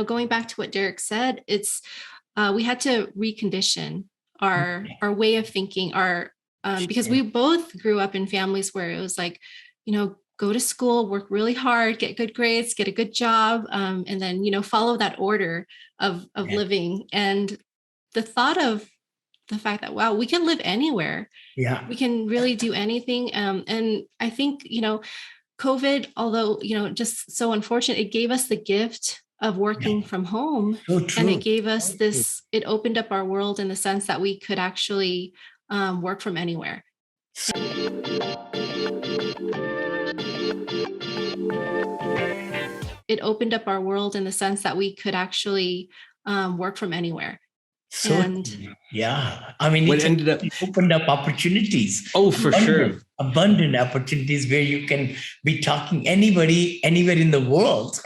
going back to what Derek said, it's we had to recondition our way of thinking, because we both grew up in families where it was like, go to school, work really hard, get good grades, get a good job, and then, follow that order of living. And the thought of the fact that, wow, we can live anywhere. Yeah. We can really do anything. And I think, COVID, although, just so unfortunate, it gave us the gift of working from home. So true. And it gave us it opened up our world in the sense that we could actually work from anywhere. It opened up our world in the sense that we could actually work from anywhere. So, yeah, I mean, it opened up opportunities. Oh, for sure. Abundant opportunities where you can be talking anybody, anywhere in the world.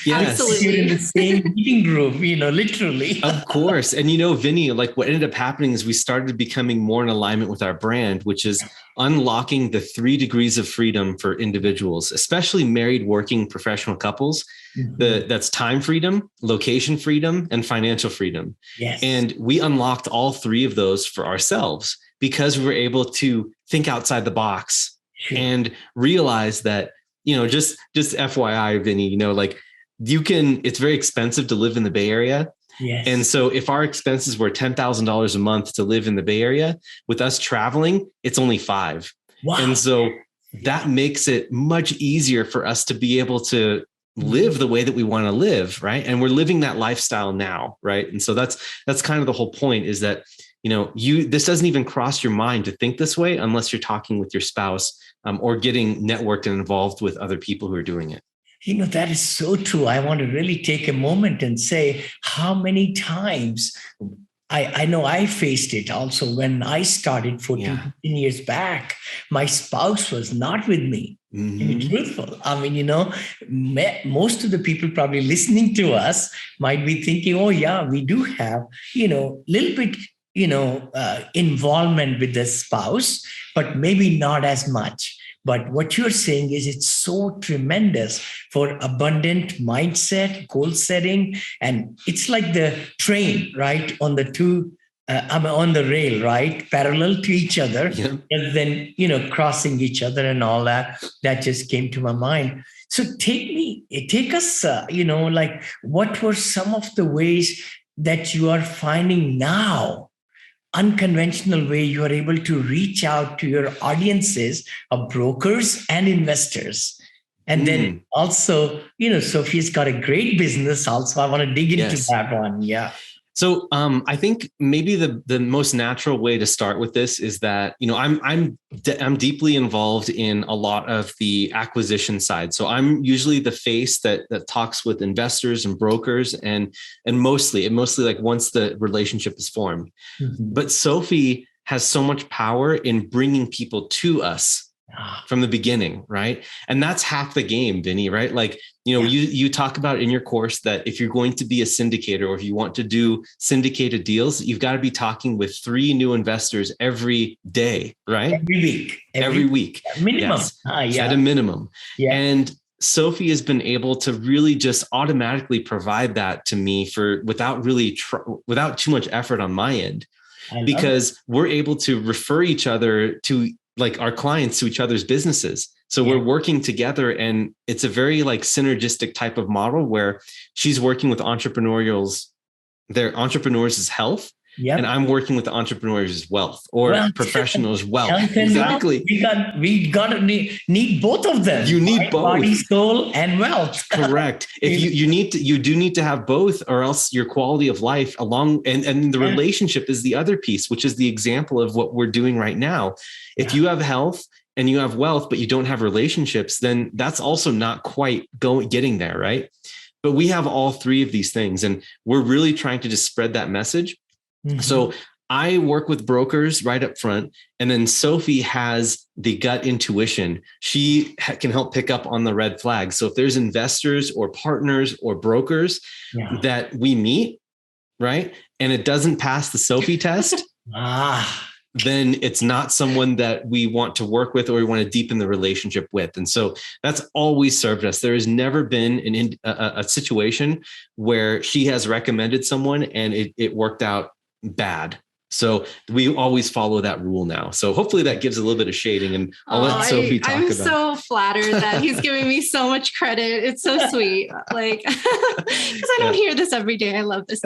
Yes. Absolutely. You're in the same meeting room, literally. Of course. And, Vinney, like what ended up happening is we started becoming more in alignment with our brand, which is unlocking the 3 degrees of freedom for individuals, especially married working professional couples. Mm-hmm. That's time freedom, location freedom, and financial freedom. Yes. And we unlocked all 3 of those for ourselves because we were able to think outside the box and realize that, just FYI, Vinney, it's very expensive to live in the Bay Area. Yes. And so if our expenses were $10,000 a month to live in the Bay Area, with us traveling, it's only $5,000. Wow. And so that makes it much easier for us to be able to live the way that we want to live. Right. And we're living that lifestyle now. Right. And so that's kind of the whole point, is that, this doesn't even cross your mind to think this way unless you're talking with your spouse or getting networked and involved with other people who are doing it. That is so true. I want to really take a moment and say how many times I know I faced it also when I started 14, 15 years back. My spouse was not with me. Mm-hmm. To be truthful. I mean, most of the people probably listening to us might be thinking, oh, yeah, we do have, little bit, involvement with the spouse, but maybe not as much. But what you're saying is it's so tremendous for abundant mindset, goal setting. And it's like the train, right? On the on the rail, right? Parallel to each other. Yeah. And then, crossing each other and all that. That just came to my mind. So take us, what were some of the ways that you are finding now, unconventional way you are able to reach out to your audiences of brokers and investors? And then also, Sophie's got a great business also. I want to dig into that one. Yeah. So I think maybe the most natural way to start with this is that, I'm deeply involved in a lot of the acquisition side. So I'm usually the face that talks with investors and brokers and mostly like once the relationship is formed. Mm-hmm. But Sophie has so much power in bringing people to us from the beginning, right? And that's half the game, Vinney, right? Like, you talk about in your course that if you're going to be a syndicator or if you want to do syndicated deals, you've got to be talking with 3 new investors every day, right? Every week. Minimum. Yes. At a minimum. Yeah. And Sophie has been able to really just automatically provide that to me without too much effort on my end, because we're able to refer each other to like our clients to each other's businesses. So we're working together, and it's a very like synergistic type of model where she's working with their entrepreneurs' health. Yep. And I'm working with the entrepreneurs' wealth or professionals' wealth. Exactly. We gotta need both of them. You need both, body, soul, and wealth. Correct. If you do need to have both, or else your quality of life and the relationship is the other piece, which is the example of what we're doing right now. If you have health and you have wealth, but you don't have relationships, then that's also not quite getting there, right? But we have all 3 of these things, and we're really trying to just spread that message. Mm-hmm. So I work with brokers right up front, and then Sophie has the gut intuition. She can help pick up on the red flags. So if there's investors or partners or brokers that we meet, right, and it doesn't pass the Sophie test, then it's not someone that we want to work with or we want to deepen the relationship with. And so that's always served us. There has never been a situation where she has recommended someone and it worked out bad. So we always follow that rule now. So hopefully that gives a little bit of shading, and I'll let Sophie talk about it. I'm so flattered that he's giving me so much credit. It's so sweet. Like, because I don't hear this every day. I love this.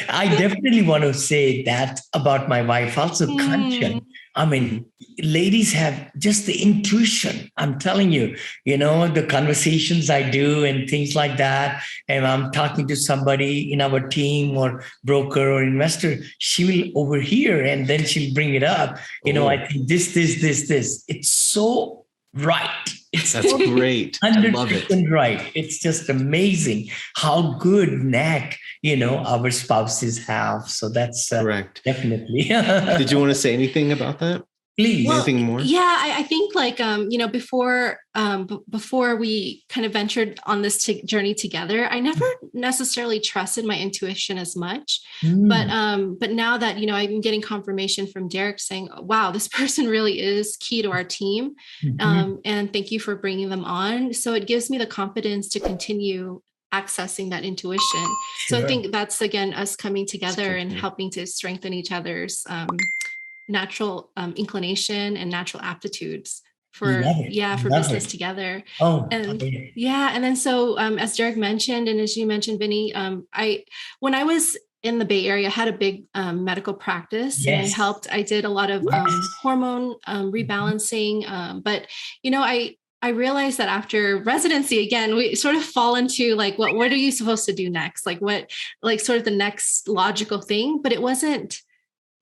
I definitely want to say that about my wife also, Kanchan. I mean, ladies have just the intuition. I'm telling you, the conversations I do and things like that. And I'm talking to somebody in our team or broker or investor, she will overhear and then she'll bring it up. I think this. It's so right. That's great. 100% I love it. Right. It's just amazing how good knack, our spouses have. So that's correct. Definitely. Did you want to say anything about that? Please. Well, anything more? Yeah, I think like, before we kind of ventured on this journey together, I never necessarily trusted my intuition as much. But now that, I'm getting confirmation from Derek saying, wow, this person really is key to our team. And thank you for bringing them on. So it gives me the confidence to continue accessing that intuition. Sure. So I think that's, again, us coming together and helping to strengthen each other's natural inclination and natural aptitudes for business together. And then so as Derek mentioned, and as you mentioned, Vinney, when I was in the Bay Area, I had a big medical practice. Yes. And I did a lot of hormone rebalancing. But I realized that after residency, again, we sort of fall into like, what are you supposed to do next? Like sort of the next logical thing, but it wasn't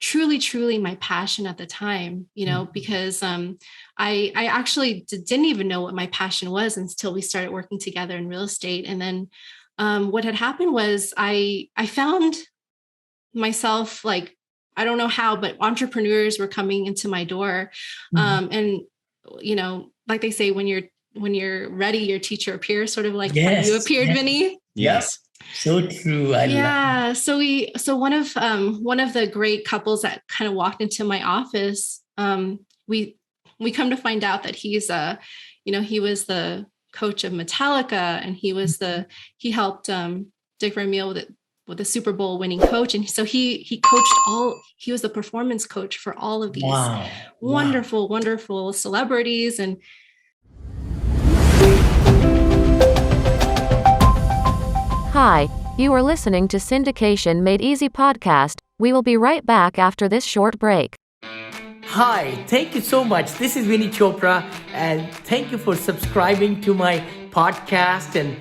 truly my passion at the time, because I actually didn't even know what my passion was until we started working together in real estate. And then what had happened was I found myself, like, I don't know how, but entrepreneurs were coming into my door. And, like they say, when you're ready, your teacher appears, sort of like how you appeared, Vinney. Yes. So true. So one of the great couples that kind of walked into my office, we come to find out that he's he was the coach of Metallica, and he helped Dick Vermeil with a Super Bowl winning coach. And so he coached he was the performance coach for all of these wonderful celebrities. And hi, you are listening to Syndication Made Easy podcast. We will be right back after this short break. Hi, thank you so much. This is Vinney Chopra, and thank you for subscribing to my podcast and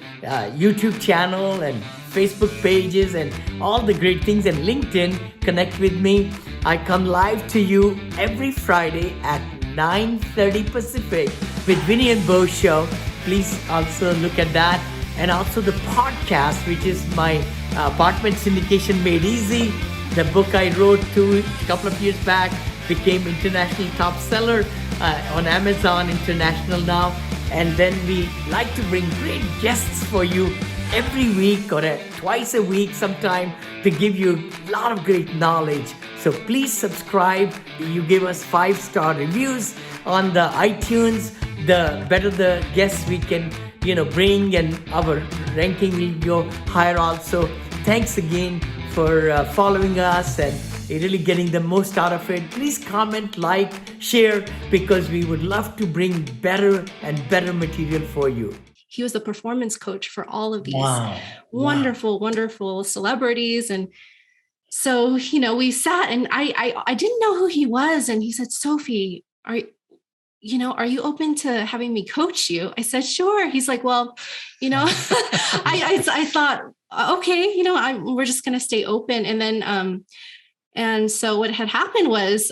YouTube channel and Facebook pages and all the great things, and LinkedIn. Connect with me. I come live to you every Friday at 9:30 Pacific with Vinney and Bo show. Please also look at that. And also the podcast, which is my apartment syndication made easy. The book I wrote a couple of years back became international top seller on Amazon International now. And then we like to bring great guests for you every week or twice a week sometime to give you a lot of great knowledge. So please subscribe. You give us 5-star reviews on the iTunes. The better the guests we can bring, and our ranking will go higher also. Thanks again for following us and really getting the most out of it. Please comment, like, share, because we would love to bring better and better material for you. He was the performance coach for all of these wonderful celebrities. And so, we sat, and I didn't know who he was. And he said, Sophie, are you open to having me coach you? I said, sure. He's like, well, I thought, okay, we're just going to stay open. And then, and so what had happened was,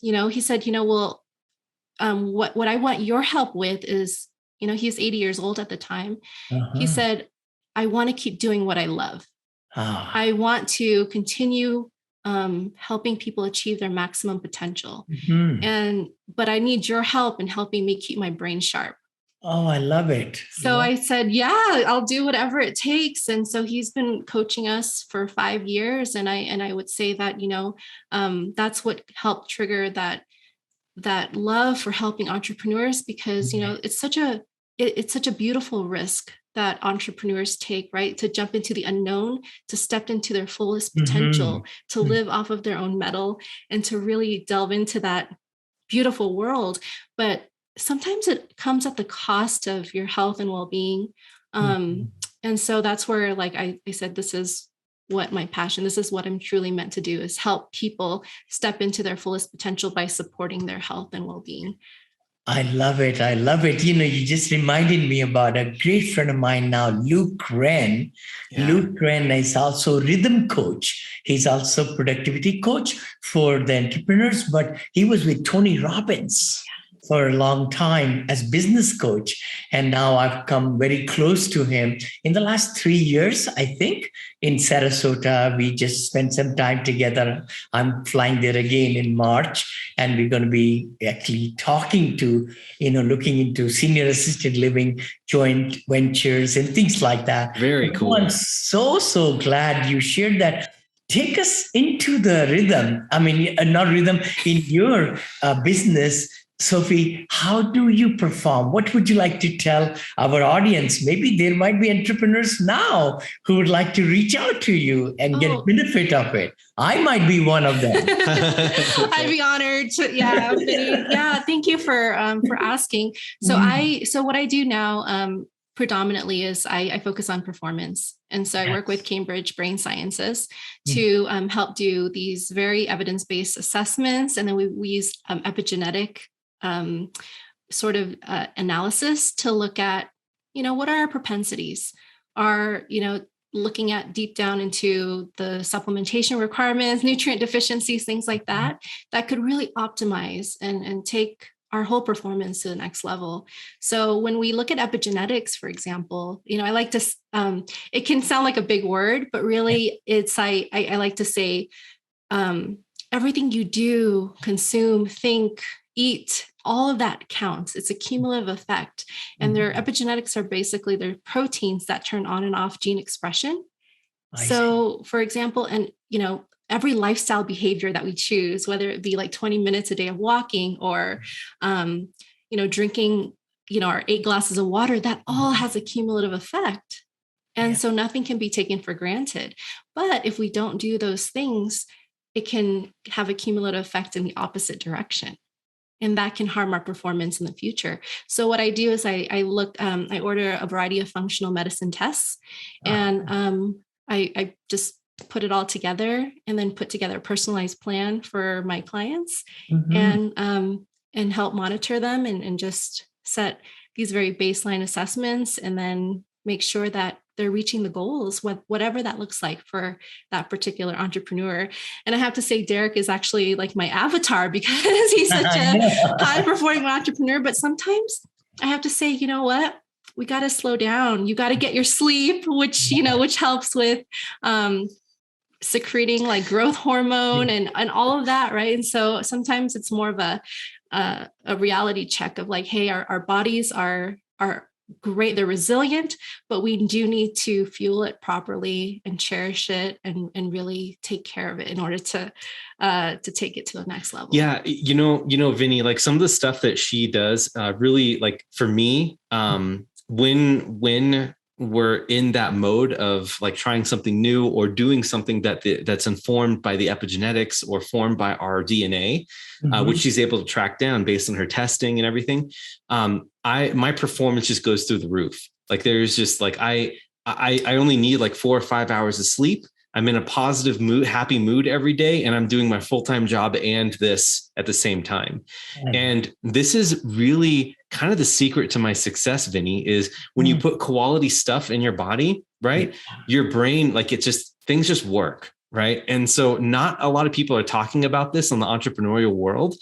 he said, what I want your help with is, he's 80 years old at the time. He said, I want to keep doing what I love. I want to continue helping people achieve their maximum potential. But I need your help in helping me keep my brain sharp. Oh, I love it. So I said, yeah, I'll do whatever it takes. And so he's been coaching us for 5 years. And I would say that, that's what helped trigger that love for helping entrepreneurs, because, it's such a beautiful risk that entrepreneurs take, right? To jump into the unknown, to step into their fullest potential, to live off of their own metal, and to really delve into that beautiful world. But sometimes it comes at the cost of your health and well-being. And so that's where, like I said, this is what my passion, this is what I'm truly meant to do, is help people step into their fullest potential by supporting their health and well-being. I love it. I love it. You just reminded me about a great friend of mine now, Luke Wren. Yeah. Luke Wren is also a rhythm coach. He's also productivity coach for the entrepreneurs, but he was with Tony Robbins for a long time as business coach. And now I've come very close to him in the last 3 years, I think, in Sarasota. We just spent some time together. I'm flying there again in March, and we're going to be actually talking to, looking into senior assisted living, joint ventures and things like that. Very cool. I'm so glad you shared that. Take us into the rhythm. I mean, not rhythm in your business. Sophie, how do you perform? What would you like to tell our audience? Maybe there might be entrepreneurs now who would like to reach out to you and get benefit of it. I might be one of them. I'd be honored to, yeah. Thank you for asking. So what I do now predominantly is I focus on performance. And so I work with Cambridge Brain Sciences to help do these very evidence-based assessments. And then we use epigenetic sort of analysis to look at, what are our propensities? Are, looking at deep down into the supplementation requirements, nutrient deficiencies, things like that, that could really optimize and take our whole performance to the next level. So when we look at epigenetics, for example, I like to, it can sound like a big word, but really it's, I like to say, everything you do, consume, think, eat, all of that counts. It's a cumulative effect. And their epigenetics are basically their proteins that turn on and off gene expression. So for example, and every lifestyle behavior that we choose, whether it be like 20 minutes a day of walking or, drinking, our 8 glasses of water, that all has a cumulative effect. And so nothing can be taken for granted. But if we don't do those things, it can have a cumulative effect in the opposite direction. And that can harm our performance in the future. So what I do is I order a variety of functional medicine tests, and I just put it all together and then put together a personalized plan for my clients and help monitor them and just set these very baseline assessments and then make sure that they're reaching the goals, whatever that looks like for that particular entrepreneur. And I have to say, Derek is actually like my avatar because he's such a high performing entrepreneur. But sometimes I have to say, you know what? We got to slow down. You got to get your sleep, which helps with secreting like growth hormone and all of that. Right. And so sometimes it's more of a reality check of like, hey, our bodies are great, they're resilient, but we do need to fuel it properly and cherish it and really take care of it in order to take it to the next level. Yeah, Vinney, like some of the stuff that she does, really, like for me, when we're in that mode of like trying something new or doing something that's informed by the epigenetics or formed by our DNA, which she's able to track down based on her testing and everything. My performance just goes through the roof. Like there's just like, I only need like 4 or 5 hours of sleep. I'm in a positive mood, happy mood every day, and I'm doing my full-time job and this at the same time. And this is really kind of the secret to my success, Vinney, is when you put quality stuff in your body, right? Your brain, like things just work, right? And so not a lot of people are talking about this in the entrepreneurial world,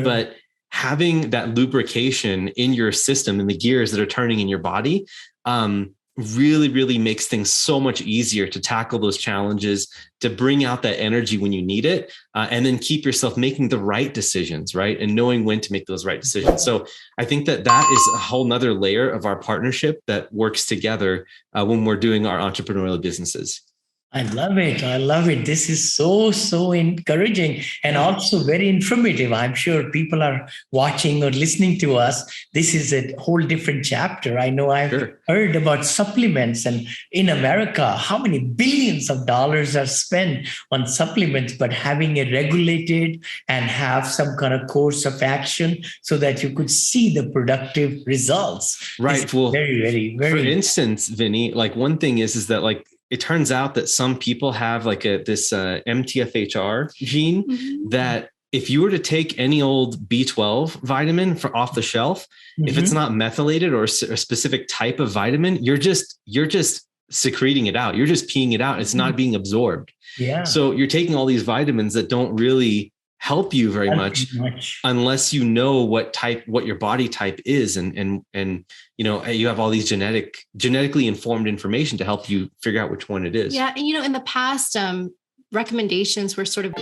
but having that lubrication in your system and the gears that are turning in your body, really, really makes things so much easier to tackle those challenges, to bring out that energy when you need it, and then keep yourself making the right decisions, right? And knowing when to make those right decisions. So I think that is a whole nother layer of our partnership that works together when we're doing our entrepreneurial businesses. I love it. I love it. This is so encouraging and also very informative. I'm sure people are watching or listening to us. This is a whole different chapter. I know I've heard about supplements, and in America, how many billions of dollars are spent on supplements, but having it regulated and have some kind of course of action so that you could see the productive results. Right. Well, very. For instance, Vinney, like one thing is that like, it turns out that some people have like this MTHFR gene that if you were to take any old B12 vitamin off the shelf, if it's not methylated or a specific type of vitamin, you're just secreting it out. You're just peeing it out. It's not being absorbed. Yeah. So you're taking all these vitamins that don't really help you very much unless you know what your body type is, and you know, you have all these genetically informed information to help you figure out which one it is. Yeah. And, you know, in the past, recommendations were sort of